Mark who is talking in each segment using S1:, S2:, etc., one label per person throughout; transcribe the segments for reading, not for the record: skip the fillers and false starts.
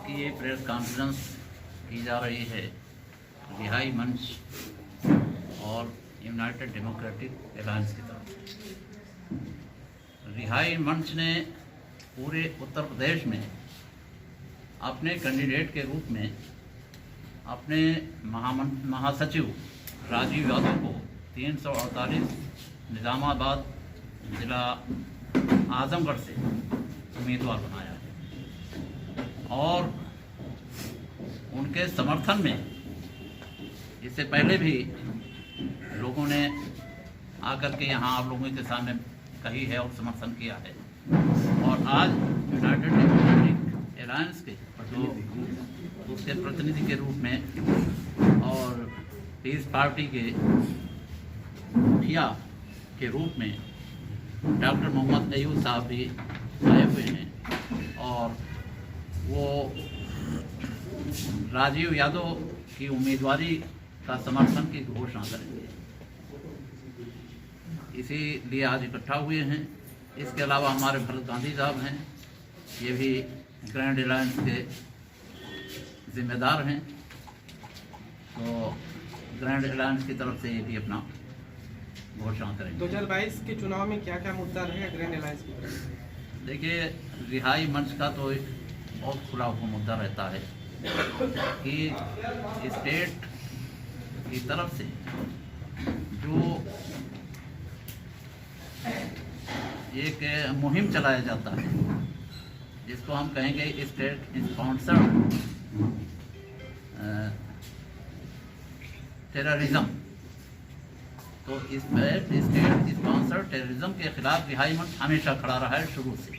S1: की ये press conference की जा रही है रिहाई मंच और यूनाइटेड डेमोक्रेटिक अलायंस की तरफ से। रिहाई मंच ने पूरे उत्तर प्रदेश में अपने कैंडिडेट के रूप में अपने महासचिव राजीव यादव को 348 निजामाबाद जिला आजमगढ़ से उम्मीदवार बनाया है और उनके समर्थन में इससे पहले भी लोगों ने आकर के यहाँ आप लोगों के सामने कही है और समर्थन किया है। और आज यूनाइटेड डेमोक्रेटिक अलायंस के जो उसके प्रतिनिधि के रूप में और पीस पार्टी के मुखिया के रूप में डॉक्टर मोहम्मद अयूब साहब भी आए हुए हैं और वो राजीव यादव की उम्मीदवारी का समर्थन की घोषणा करेंगे, इसीलिए आज इकट्ठा हुए हैं। इसके अलावा हमारे भरत गांधी साहब हैं, ये भी ग्रैंड अलायंस के जिम्मेदार हैं, तो ग्रैंड अलायंस की तरफ से ये भी अपना घोषणा करेंगे।
S2: 2022 के चुनाव में क्या क्या मुद्दा रहेगा ग्रैंड अलायंस की तरफ से?
S1: देखिए, रिहाई मंच का तो एक बहुत खुला हुआ मुद्दा रहता है कि स्टेट की तरफ से जो एक मुहिम चलाया जाता है जिसको हम कहेंगे स्टेट स्पॉन्सर्ड टेररिज्म, तो इस स्टेट स्पॉन्सर्ड टेररिज्म के खिलाफ रिहाई मंच हमेशा खड़ा रहा है शुरू से।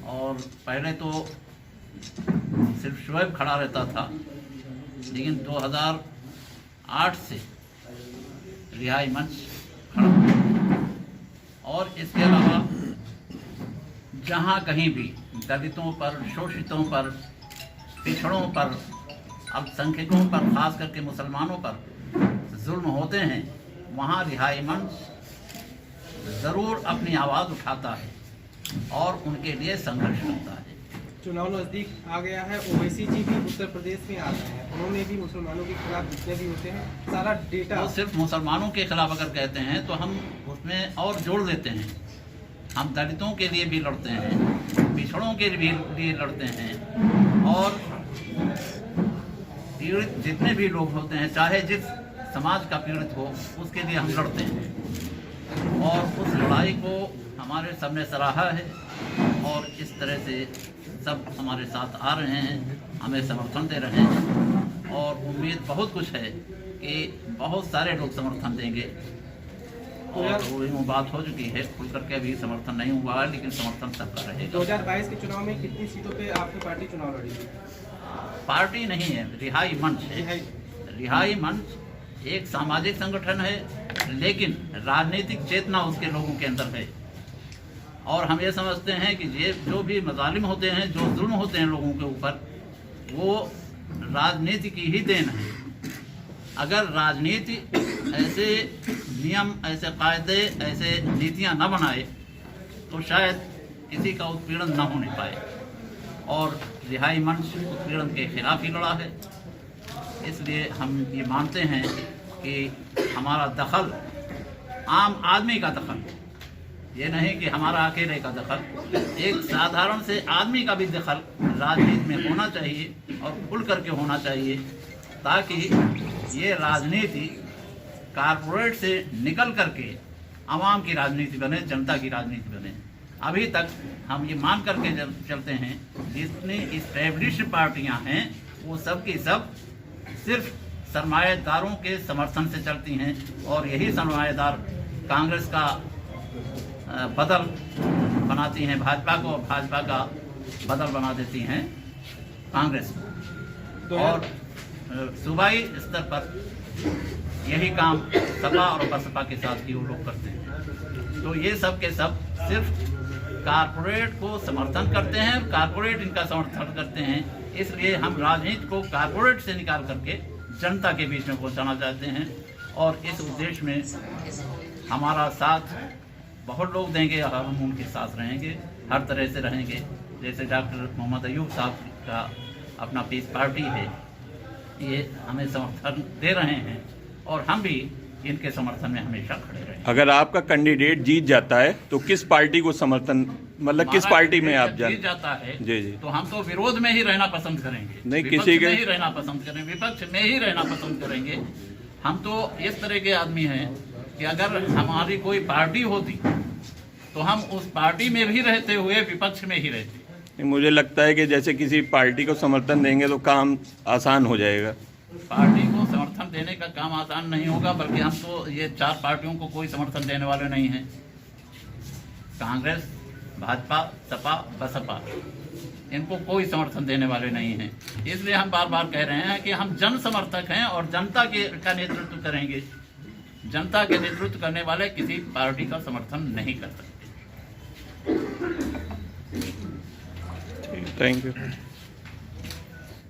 S1: और पहले तो सिर्फ शुएब खड़ा रहता था, लेकिन 2008 से रिहाई मंच खड़ा हुआ। और इसके अलावा जहाँ कहीं भी दलितों पर, शोषितों पर, पिछड़ों पर, अल्पसंख्यकों पर, खास करके मुसलमानों पर जुल्म होते हैं, वहाँ रिहाई मंच ज़रूर अपनी आवाज़ उठाता है और उनके लिए संघर्ष करता है।
S2: चुनाव नज़दीक आ गया है, ओवैसी जी भी उत्तर प्रदेश में आ गए हैं, उन्होंने भी मुसलमानों के खिलाफ जितने भी होते हैं सारा डेटा
S1: तो सिर्फ मुसलमानों के खिलाफ अगर कहते हैं तो हम उसमें और जोड़ देते हैं, हम दलितों के लिए भी लड़ते हैं, पिछड़ों के लिए लड़ते हैं और पीड़ित जितने भी लोग होते हैं, चाहे जिस समाज का पीड़ित हो, उसके लिए हम लड़ते हैं और उस लड़ाई को हमारे सबने सराहा है और इस तरह से सब हमारे साथ आ रहे हैं, हमें समर्थन दे रहे हैं और उम्मीद बहुत कुछ है कि बहुत सारे लोग समर्थन देंगे। और वो बात हो चुकी है, खुल करके अभी समर्थन नहीं हुआ है, लेकिन समर्थन सबका रहेगा।
S2: 2022 के चुनाव में कितनी सीटों पे आपकी पार्टी चुनाव लड़ेगी?
S1: पार्टी नहीं है, रिहाई मंच है। रिहाई मंच एक सामाजिक संगठन है, लेकिन राजनीतिक चेतना उसके लोगों के अंदर है और हम ये समझते हैं कि ये जो भी मजालिम होते हैं, जो जुल्म होते हैं लोगों के ऊपर, वो राजनीति की ही देन है। अगर राजनीति ऐसे नियम, ऐसे कायदे, ऐसे नीतियां न बनाए तो शायद किसी का उत्पीड़न न होने पाए और रिहाई मंच उत्पीड़न के खिलाफ ही लड़ा है। इसलिए हम ये मानते हैं कि हमारा दखल, आम आदमी का दखल, ये नहीं कि हमारा अकेले का दखल, एक साधारण से आदमी का भी दखल राजनीति में होना चाहिए और खुल करके होना चाहिए, ताकि ये राजनीति कारपोरेट से निकल करके आवाम की राजनीति बने, जनता की राजनीति बने। अभी तक हम ये मान करके चलते हैं, जितनी इस्टेब्लिश्ड पार्टियां हैं वो सब की सब सिर्फ सरमाएदारों के समर्थन से चलती हैं और यही सरमाएदार कांग्रेस का बदल बनाती हैं भाजपा को, भाजपा का बदल बना देती हैं कांग्रेस को। और सूबाई स्तर पर यही काम सपा और बसपा के साथ ही वो लोग करते हैं। तो ये सब के सब सिर्फ कारपोरेट को समर्थन करते हैं, कारपोरेट इनका समर्थन करते हैं। इसलिए हम राजनीति को कारपोरेट से निकाल करके जनता के बीच में पहुंचाना चाहते हैं और इस उद्देश्य में हमारा साथ बहुत लोग देंगे और हम उनके साथ रहेंगे, हर तरह से रहेंगे। जैसे डॉक्टर मोहम्मद अयूब साहब का अपना पीस पार्टी है, ये हमें समर्थन दे रहे हैं और हम भी इनके समर्थन में हमेशा खड़े रहे।
S3: अगर आपका कैंडिडेट जीत जाता है तो किस पार्टी को समर्थन, मतलब किस पार्टी में आप
S1: जीत जाता है
S3: जी जी,
S1: तो हम तो विरोध में ही रहना पसंद करेंगे,
S3: नहीं
S1: विपक्ष
S3: किसी के
S1: में ही रहना पसंद करेंगे, विपक्ष में ही रहना पसंद करेंगे। हम तो इस तरह के आदमी हैं कि अगर हमारी कोई पार्टी होती तो हम उस पार्टी में भी रहते हुए विपक्ष में ही रहते।
S3: मुझे लगता है कि जैसे किसी पार्टी को समर्थन देंगे तो काम आसान हो जाएगा।
S1: पार्टी को समर्थन देने का काम आसान नहीं होगा, बल्कि हम तो ये 4 पार्टियों को कोई समर्थन देने वाले नहीं हैं। कांग्रेस, भाजपा, सपा, बसपा, इनको कोई समर्थन देने वाले नहीं हैं। इसलिए हम बार बार कह रहे हैं कि हम जन समर्थक हैं और जनता का नेतृत्व करेंगे। जनता के नेतृत्व करने वाले किसी पार्टी का समर्थन नहीं कर सकते।
S3: Thank you.